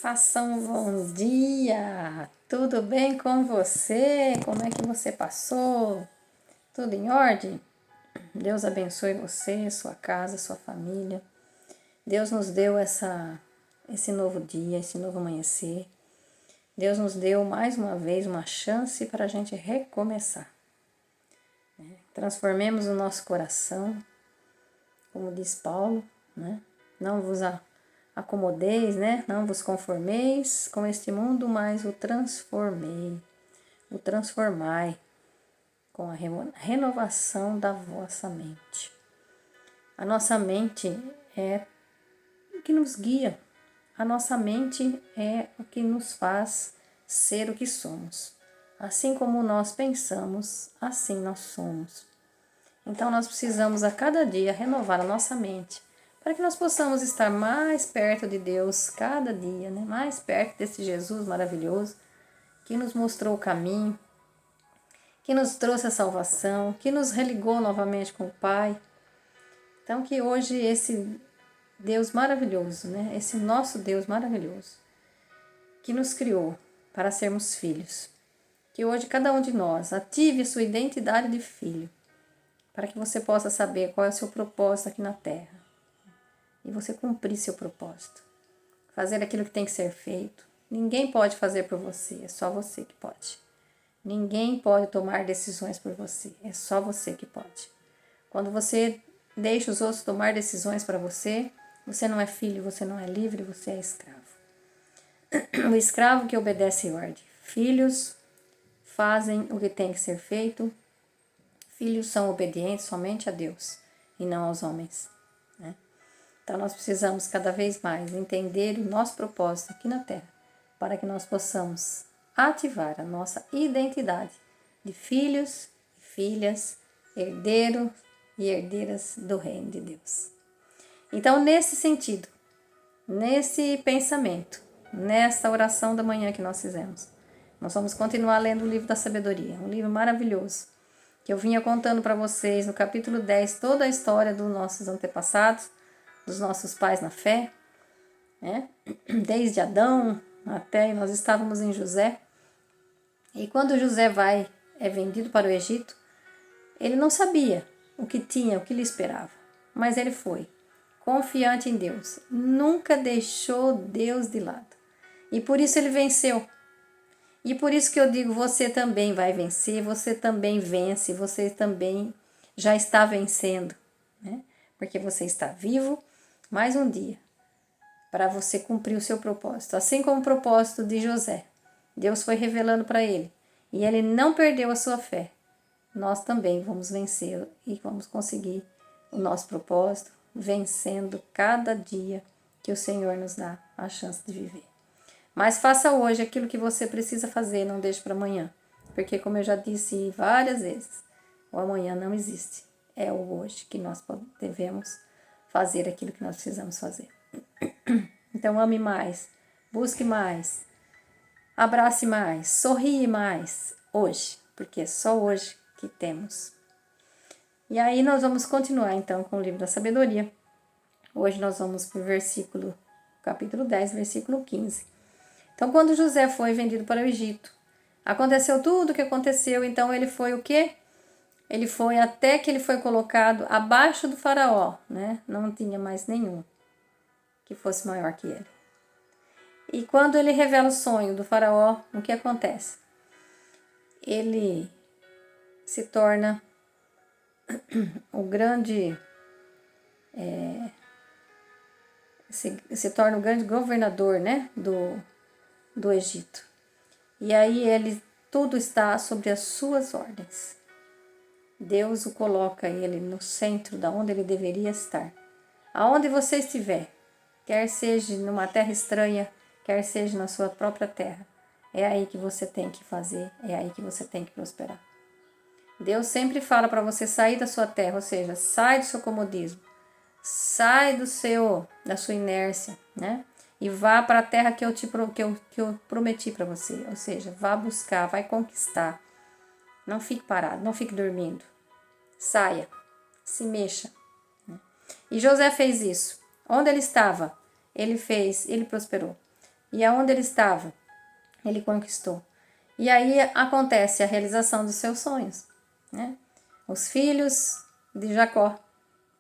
Façam um bom dia! Tudo bem com você? Como é que você passou? Tudo em ordem? Deus abençoe você, sua casa, sua família. Deus nos deu esse novo dia, esse novo amanhecer. Deus nos deu mais uma vez uma chance para a gente recomeçar. Transformemos o nosso coração, como diz Paulo, né? Não vos acomodeis, né? Não vos conformeis com este mundo, mas o transformai com a renovação da vossa mente. A nossa mente é o que nos guia. A nossa mente é o que nos faz ser o que somos. Assim como nós pensamos, assim nós somos. Então nós precisamos a cada dia renovar a nossa mente para que nós possamos estar mais perto de Deus cada dia, né? Mais perto desse Jesus maravilhoso que nos mostrou o caminho, que nos trouxe a salvação, que nos religou novamente com o Pai. Então que hoje esse Deus maravilhoso, né? Esse nosso Deus maravilhoso, que nos criou para sermos filhos, que hoje cada um de nós ative a sua identidade de filho, para que você possa saber qual é o seu propósito aqui na Terra e você cumprir seu propósito, fazer aquilo que tem que ser feito. Ninguém pode fazer por você, é só você que pode. Ninguém pode tomar decisões por você, é só você que pode. Quando você deixa os outros tomar decisões para você, você não é filho, você não é livre, você é escravo. O escravo que obedece ordem. Filhos fazem o que tem que ser feito. Filhos são obedientes somente a Deus e não aos homens, né? Então nós precisamos cada vez mais entender o nosso propósito aqui na Terra, para que nós possamos ativar a nossa identidade de filhos e filhas, herdeiros e herdeiras do reino de Deus. Então, nesse sentido, nesse pensamento, nessa oração da manhã que nós fizemos, nós vamos continuar lendo o livro da sabedoria, um livro maravilhoso, que eu vinha contando para vocês no capítulo 10 toda a história dos nossos antepassados, dos nossos pais na fé, né? Desde Adão até nós estávamos em José. E quando José é vendido para o Egito, ele não sabia o que tinha, o que lhe esperava, mas ele foi confiante em Deus, nunca deixou Deus de lado. E por isso ele venceu. E por isso que eu digo, você também vai vencer, você também vence, você também já está vencendo, né? Porque você está vivo mais um dia para você cumprir o seu propósito. Assim como o propósito de José. Deus foi revelando para ele e ele não perdeu a sua fé. Nós também vamos vencer e vamos conseguir o nosso propósito, vencendo cada dia que o Senhor nos dá a chance de viver. Mas faça hoje aquilo que você precisa fazer, não deixe para amanhã. Porque, como eu já disse várias vezes, o amanhã não existe. É o hoje que nós devemos fazer aquilo que nós precisamos fazer. Então, ame mais, busque mais, abrace mais, sorrie mais hoje, porque é só hoje que temos. E aí nós vamos continuar então com o livro da sabedoria. Hoje nós vamos para o capítulo 10, versículo 15. Então, quando José foi vendido para o Egito, aconteceu tudo o que aconteceu, então ele foi o quê? Ele foi até que ele foi colocado abaixo do faraó, né? Não tinha mais nenhum que fosse maior que ele. E quando ele revela o sonho do faraó, o que acontece? Ele se torna o grande se torna o grande governador, né, do Egito. E aí tudo está sobre as suas ordens. Deus o coloca ele no centro da onde ele deveria estar. Aonde você estiver, quer seja numa terra estranha, quer seja na sua própria terra, é aí que você tem que fazer, é aí que você tem que prosperar. Deus sempre fala para você sair da sua terra, ou seja, sai do seu comodismo, sai da sua inércia, né? E vá para a terra que eu prometi para você, ou seja, vá buscar, vai conquistar. Não fique parado, não fique dormindo. Saia, se mexa. E José fez isso. Onde ele estava, ele prosperou. E aonde ele estava, ele conquistou. E aí acontece a realização dos seus sonhos, né? Os filhos de Jacó,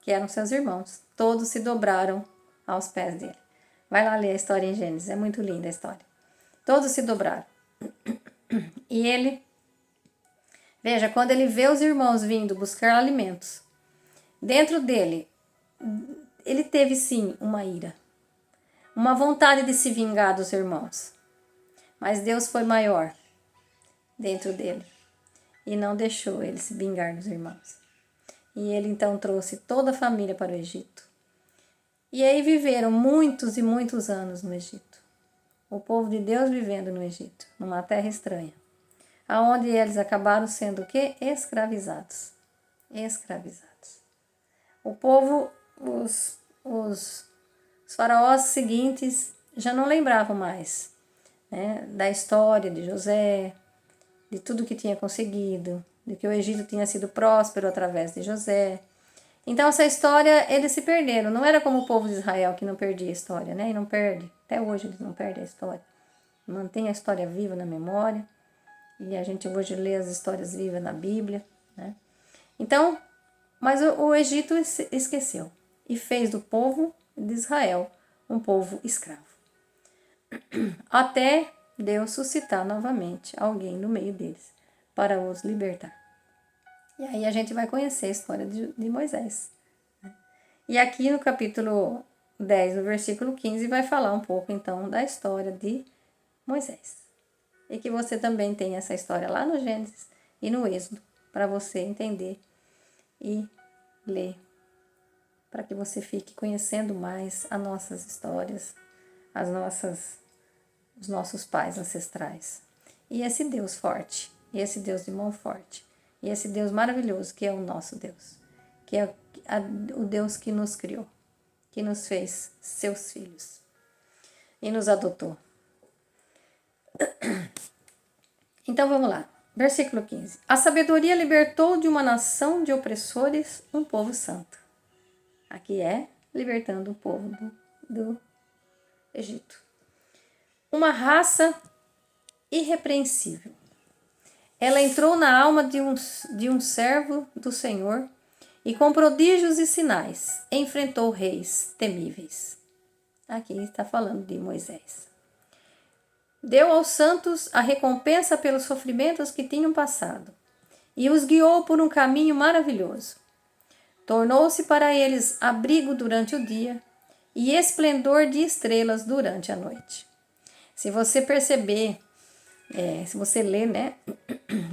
que eram seus irmãos, todos se dobraram aos pés dele. Vai lá ler a história em Gênesis, é muito linda a história. Todos se dobraram. E ele, veja, quando ele vê os irmãos vindo buscar alimentos, dentro dele, ele teve sim uma ira, uma vontade de se vingar dos irmãos. Mas Deus foi maior dentro dele e não deixou ele se vingar dos irmãos. E ele então trouxe toda a família para o Egito. E aí viveram muitos e muitos anos no Egito. O povo de Deus vivendo no Egito, numa terra estranha, aonde eles acabaram sendo o quê? Escravizados. Escravizados. O povo, os faraós seguintes já não lembravam mais, né, da história de José, de tudo que tinha conseguido, de que o Egito tinha sido próspero através de José. Então essa história, eles se perderam. Não era como o povo de Israel, que não perdia a história, né? E não perde. Até hoje eles não perdem a história. Mantém a história viva na memória. E a gente hoje lê as histórias vivas na Bíblia, né? Então, mas o Egito esqueceu. E fez do povo de Israel um povo escravo. Até Deus suscitar novamente alguém no meio deles para os libertar. E aí a gente vai conhecer a história de Moisés. E aqui no capítulo 10, no versículo 15, vai falar um pouco então da história de Moisés. E que você também tem essa história lá no Gênesis e no Êxodo, para você entender e ler, para que você fique conhecendo mais as nossas histórias, os nossos pais ancestrais. E esse Deus forte, e esse Deus de mão forte, e esse Deus maravilhoso que é o nosso Deus, que é o Deus que nos criou, que nos fez seus filhos e nos adotou. Então vamos lá, versículo 15. A sabedoria libertou de uma nação de opressores um povo santo. Aqui é libertando o povo do Egito. Uma raça irrepreensível. Ela entrou na alma de um servo do Senhor e com prodígios e sinais enfrentou reis temíveis. Aqui está falando de Moisés. Deu aos santos a recompensa pelos sofrimentos que tinham passado e os guiou por um caminho maravilhoso. Tornou-se para eles abrigo durante o dia e esplendor de estrelas durante a noite. Se você perceber, se você ler, né,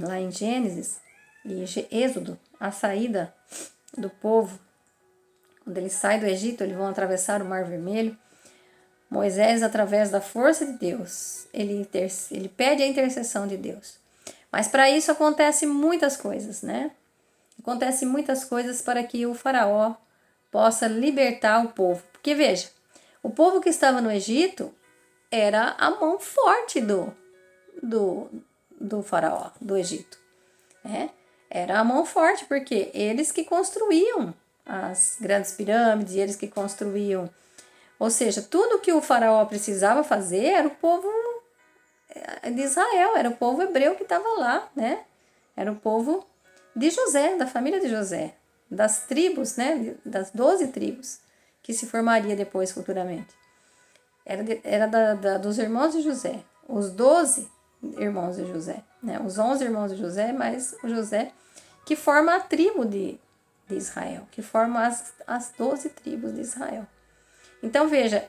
lá em Gênesis e Êxodo, a saída do povo, quando eles saem do Egito, eles vão atravessar o Mar Vermelho. Moisés, através da força de Deus, ele pede a intercessão de Deus. Mas para isso acontecem muitas coisas, né? Acontecem muitas coisas para que o faraó possa libertar o povo. Porque veja, o povo que estava no Egito era a mão forte do faraó, do Egito. Né? Era a mão forte, porque eles que construíam as grandes pirâmides, eles que construíam. Ou seja, tudo que o faraó precisava fazer era o povo de Israel, era o povo hebreu que estava lá, né? Era o povo de José, da família de José, das tribos, né? Das 12 tribos, que se formaria depois futuramente. Era dos irmãos de José, os 12 irmãos de José, né? Os 11 irmãos de José, mais o José, que forma a tribo de Israel, que forma as 12 tribos de Israel. Então, veja,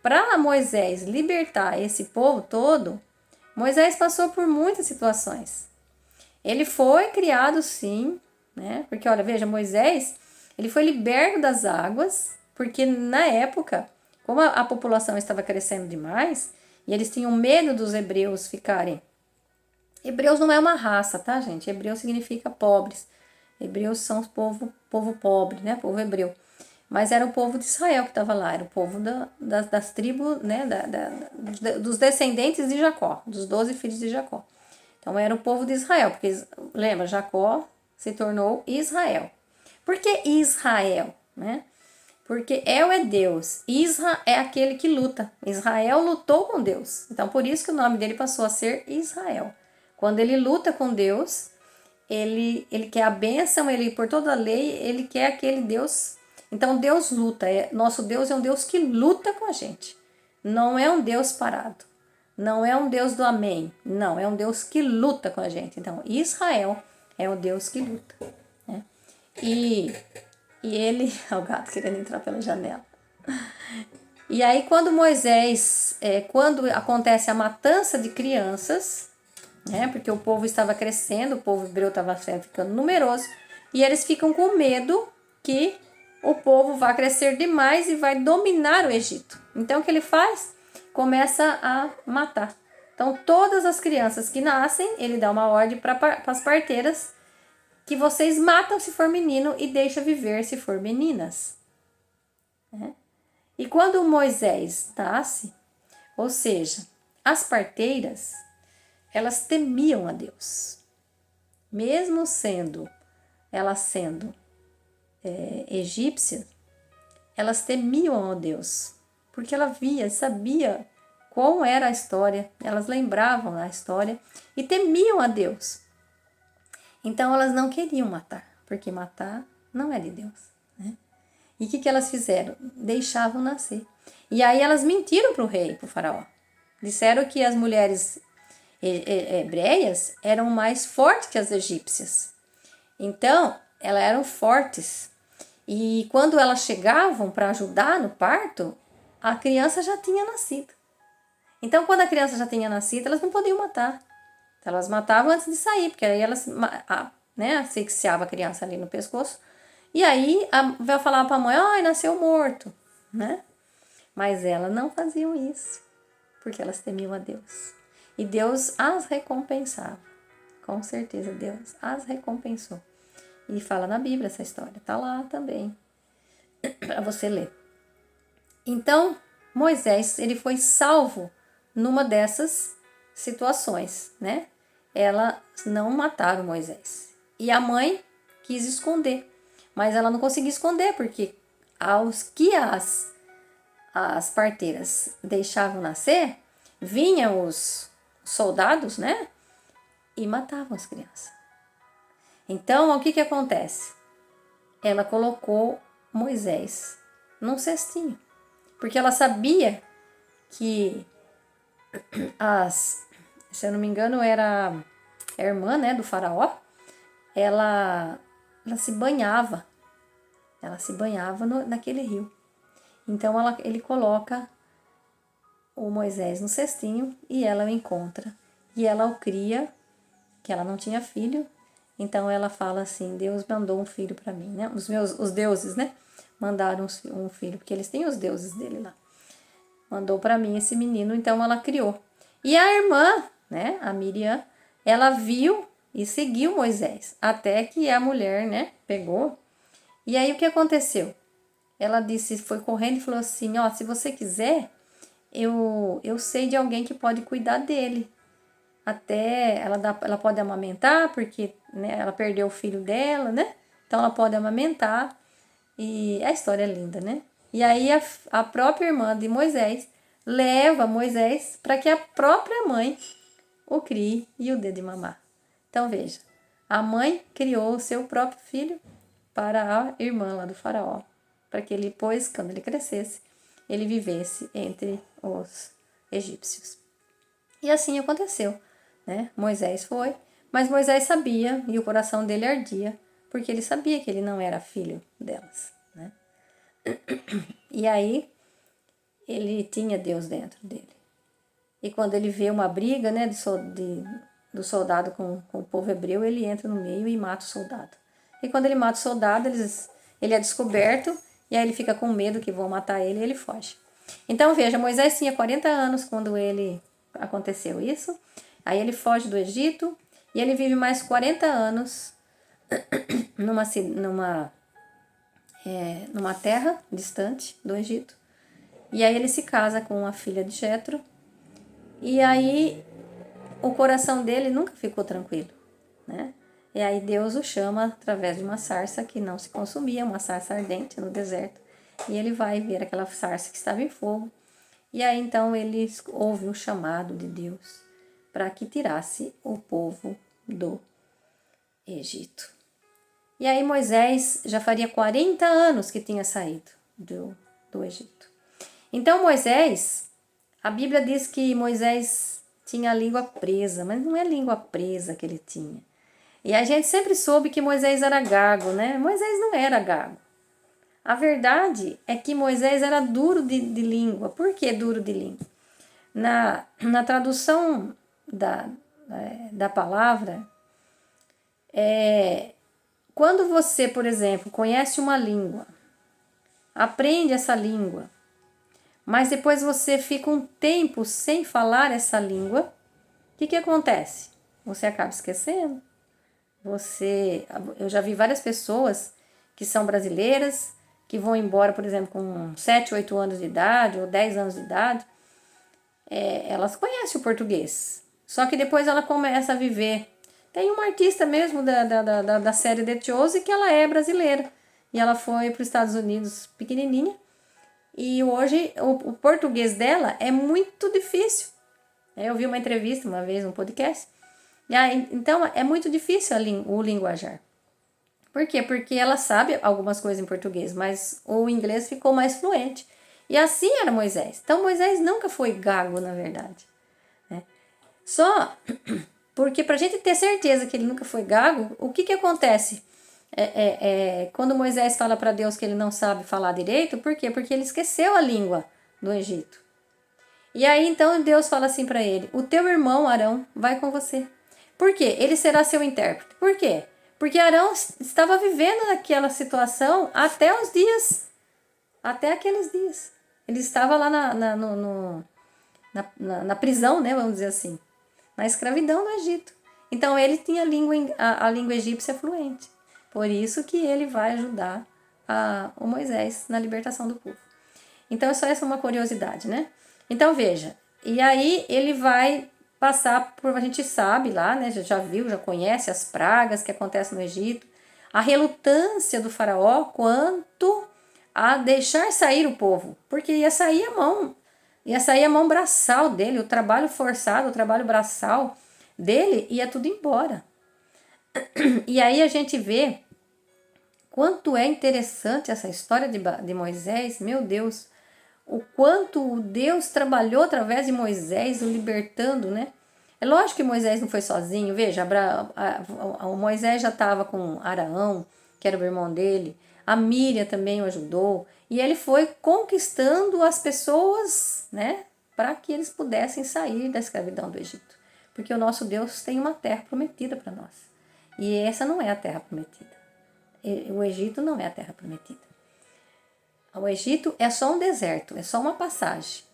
para Moisés libertar esse povo todo, Moisés passou por muitas situações. Ele foi criado, sim, né? Porque, olha, veja, Moisés, ele foi liberto das águas, porque na época, como a população estava crescendo demais, e eles tinham medo dos hebreus ficarem. Hebreus não é uma raça, tá, gente? Hebreu significa pobres. Hebreus são o povo pobre, né? Povo hebreu. Mas era o povo de Israel que estava lá, era o povo das tribos, né, dos descendentes de Jacó, dos 12 filhos de Jacó. Então era o povo de Israel, porque lembra, Jacó se tornou Israel. Por que Israel? Né? Porque El é Deus, Isra é aquele que luta. Israel lutou com Deus. Então, por isso que o nome dele passou a ser Israel. Quando ele luta com Deus, ele quer a bênção, ele por toda a lei, ele quer aquele Deus. Então, Deus luta. Nosso Deus é um Deus que luta com a gente. Não é um Deus parado. Não é um Deus do amém. Não, é um Deus que luta com a gente. Então, Israel é o Deus que luta. Né? E ele... Olha o gato querendo entrar pela janela. E aí, quando Moisés... quando acontece a matança de crianças, né? Porque o povo estava crescendo, o povo hebreu estava ficando numeroso, e eles ficam com medo que o povo vai crescer demais e vai dominar o Egito. Então, o que ele faz? Começa a matar. Então, todas as crianças que nascem, ele dá uma ordem para as parteiras que vocês matam se for menino e deixa viver se for meninas. E quando Moisés nasce, ou seja, as parteiras, elas temiam a Deus. Mesmo elas sendo egípcias, elas temiam a Deus, porque ela sabia como era a história, elas lembravam a história e temiam a Deus. Então elas não queriam matar, porque matar não é de Deus. Né? E o que elas fizeram? Deixavam nascer. E aí elas mentiram para o rei, para o faraó. Disseram que as mulheres hebreias eram mais fortes que as egípcias. Então, elas eram fortes. E quando elas chegavam para ajudar no parto, a criança já tinha nascido. Então, quando a criança já tinha nascido, elas não podiam matar. Então, elas matavam antes de sair, porque aí elas asfixiavam a criança ali no pescoço. E aí, vai falar para a mãe, nasceu morto, né? Mas elas não faziam isso, porque elas temiam a Deus. E Deus as recompensava. Com certeza, Deus as recompensou. E fala na Bíblia essa história. Tá lá também, para você ler. Então, Moisés, ele foi salvo numa dessas situações, né? Elas não mataram Moisés. E a mãe quis esconder. Mas ela não conseguia esconder, porque aos que as parteiras deixavam nascer, vinham os soldados, né? E matavam as crianças. Então, o que acontece? Ela colocou Moisés num cestinho. Porque ela sabia que se eu não me engano, era a irmã, né, do faraó, ela se banhava. Ela se banhava naquele rio. Então, ele coloca o Moisés no cestinho e ela o encontra. E ela o cria, que ela não tinha filho. Então, ela fala assim, Deus mandou um filho para mim, né? Os deuses, né? Mandaram um filho, porque eles têm os deuses dele lá. Mandou para mim esse menino, então ela criou. E a irmã, né, a Miriam, ela viu e seguiu Moisés, até que a mulher, né, pegou. E aí o que aconteceu? Ela foi correndo e falou assim, se você quiser, eu sei de alguém que pode cuidar dele. Até ela pode amamentar, porque, né, ela perdeu o filho dela, né? Então ela pode amamentar. E a história é linda, né? E aí a própria irmã de Moisés leva Moisés para que a própria mãe o crie e o dê de mamar. Então veja, a mãe criou o seu próprio filho para a irmã lá do faraó, para que ele depois, quando ele crescesse, ele vivesse entre os egípcios. E assim aconteceu, né? Moisés foi, mas Moisés sabia e o coração dele ardia, porque ele sabia que ele não era filho delas, né? E aí, ele tinha Deus dentro dele. E quando ele vê uma briga, né, do soldado com o povo hebreu, ele entra no meio e mata o soldado. E quando ele mata o soldado, ele é descoberto, e aí ele fica com medo que vão matar ele e ele foge. Então, veja, Moisés tinha 40 anos quando aconteceu isso. Aí ele foge do Egito e ele vive mais 40 anos numa terra distante do Egito. E aí ele se casa com a filha de Jetro. E aí o coração dele nunca ficou tranquilo, né? E aí Deus o chama através de uma sarça que não se consumia, uma sarça ardente no deserto. e ele vai ver aquela sarça que estava em fogo. E aí então ele ouve o chamado de Deus para que tirasse o povo do Egito. E aí Moisés já faria 40 anos que tinha saído do Egito. Então Moisés, a Bíblia diz que Moisés tinha a língua presa, mas não é língua presa que ele tinha. E a gente sempre soube que Moisés era gago, né? Moisés não era gago. A verdade é que Moisés era duro de língua. Por que duro de língua? Na tradução da palavra, quando você, por exemplo, conhece uma língua, aprende essa língua, mas depois você fica um tempo sem falar essa língua, o que acontece? Você acaba esquecendo. Eu já vi várias pessoas que são brasileiras, que vão embora, por exemplo, com 7, 8 anos de idade ou 10 anos de idade, elas conhecem o português. Só que depois ela começa a viver. Tem uma artista mesmo da série The Chosen que ela é brasileira. E ela foi para os Estados Unidos pequenininha. E hoje o português dela é muito difícil. Eu vi uma entrevista uma vez, um podcast. E aí, então é muito difícil o linguajar. Por quê? Porque ela sabe algumas coisas em português, mas o inglês ficou mais fluente. E assim era Moisés. Então Moisés nunca foi gago, na verdade. Né? Só porque para a gente ter certeza que ele nunca foi gago, o que acontece? Quando Moisés fala para Deus que ele não sabe falar direito, por quê? Porque ele esqueceu a língua do Egito. E aí então Deus fala assim para ele: o teu irmão Arão vai com você. Por quê? Ele será seu intérprete. Por quê? Porque Arão estava vivendo naquela situação até aqueles dias. Ele estava lá na prisão, né, vamos dizer assim, na escravidão no Egito. Então ele tinha a língua egípcia fluente. Por isso que ele vai ajudar o Moisés na libertação do povo. Então só essa é uma curiosidade, né? Então veja, e aí ele vai passar por, a gente sabe lá, né, já viu, já conhece as pragas que acontecem no Egito, a relutância do faraó quanto a deixar sair o povo, porque ia sair a mão braçal dele, o trabalho forçado, o trabalho braçal dele ia tudo embora. E aí a gente vê quanto é interessante essa história de Moisés, meu Deus, o quanto Deus trabalhou através de Moisés, o libertando, né? É lógico que Moisés não foi sozinho, veja, o Moisés já estava com Araão, que era o irmão dele, a Míriam também o ajudou, e ele foi conquistando as pessoas, né, para que eles pudessem sair da escravidão do Egito. Porque o nosso Deus tem uma terra prometida para nós. E essa não é a terra prometida. O Egito não é a terra prometida. O Egito é só um deserto, é só uma passagem.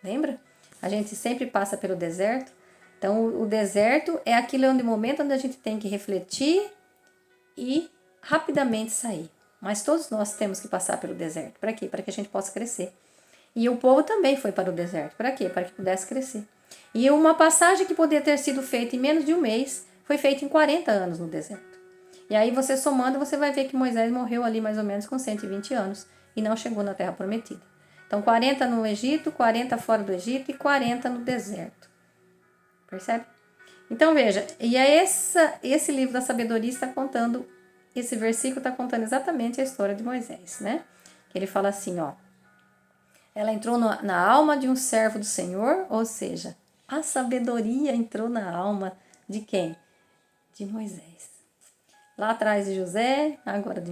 Lembra? A gente sempre passa pelo deserto. Então, o deserto é aquele momento onde a gente tem que refletir e rapidamente sair. Mas todos nós temos que passar pelo deserto. Para quê? Para que a gente possa crescer. E o povo também foi para o deserto. Para quê? Para que pudesse crescer. E uma passagem que poderia ter sido feita em menos de um mês, foi feita em 40 anos no deserto. E aí você somando, você vai ver que Moisés morreu ali mais ou menos com 120 anos e não chegou na Terra Prometida. Então 40 no Egito, 40 fora do Egito e 40 no deserto. Percebe? Então veja, e é esse livro da sabedoria está contando, esse versículo está contando exatamente a história de Moisés, né? Ele fala assim, ó. Ela entrou na alma de um servo do Senhor, ou seja, a sabedoria entrou na alma de quem? De Moisés. Lá atrás de José, agora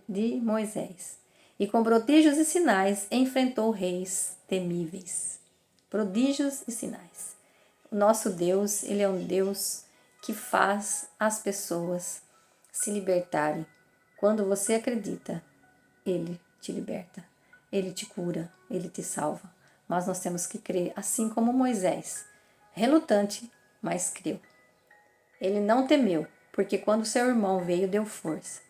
de Moisés. E com prodígios e sinais enfrentou reis temíveis. Prodígios e sinais. O nosso Deus, ele é um Deus que faz as pessoas se libertarem. Quando você acredita, ele te liberta. Ele te cura, ele te salva. Mas nós temos que crer, assim como Moisés, relutante, mas creu. Ele não temeu, porque quando seu irmão veio, deu força.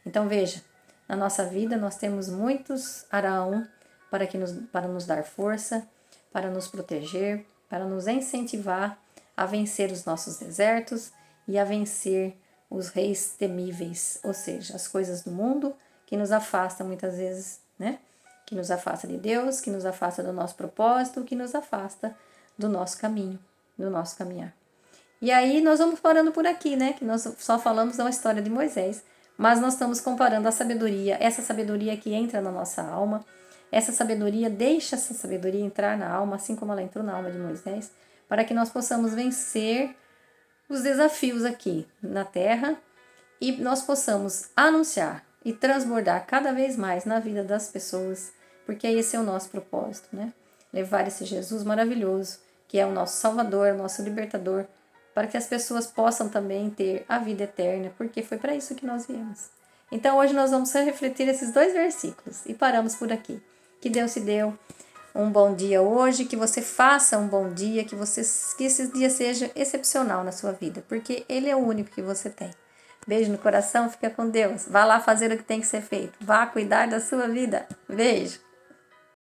Então veja, na nossa vida nós temos muitos Araão para nos dar força, para nos proteger, para nos incentivar a vencer os nossos desertos e a vencer os reis temíveis, ou seja, as coisas do mundo que nos afastam muitas vezes, né? que nos afasta de Deus, que nos afasta do nosso propósito, que nos afasta do nosso caminho, do nosso caminhar. E aí nós vamos parando por aqui, né? Que nós só falamos da história de Moisés, mas nós estamos comparando a sabedoria, essa sabedoria que entra na nossa alma, essa sabedoria, deixa essa sabedoria entrar na alma, assim como ela entrou na alma de Moisés, para que nós possamos vencer os desafios aqui na Terra e nós possamos anunciar e transbordar cada vez mais na vida das pessoas, porque esse é o nosso propósito, né? Levar esse Jesus maravilhoso, que é o nosso Salvador, o nosso Libertador, para que as pessoas possam também ter a vida eterna, porque foi para isso que nós viemos. Então hoje nós vamos refletir esses 2 versículos e paramos por aqui. Que Deus te deu um bom dia hoje, que você faça um bom dia, que esse dia seja excepcional na sua vida, porque Ele é o único que você tem. Beijo no coração, fica com Deus. Vá lá fazer o que tem que ser feito. Vá cuidar da sua vida. Beijo.